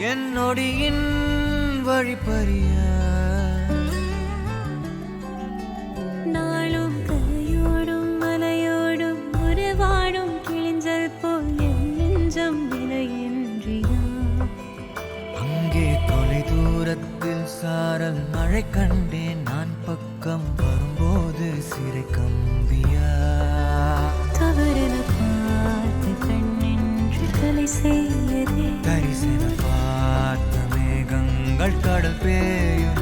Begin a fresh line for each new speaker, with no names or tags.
என் நொடியின் வழிப்பறிய
நாளும் கரையோடும் மலையோடும் உருவாடும் கிழிஞ்சல் போல் என் நெஞ்சம் விலையின்றியா
அங்கே தொலை தூரத்தில் சாரல் மழை கண்டேன் நான் பக்கம் வரும்போது சிறை கம்பியா
தவறென பார்த்து கண்ணென்று தலை செய்யதே
தரிசன பார்த்த மேகங்கள் கடல் பேயும்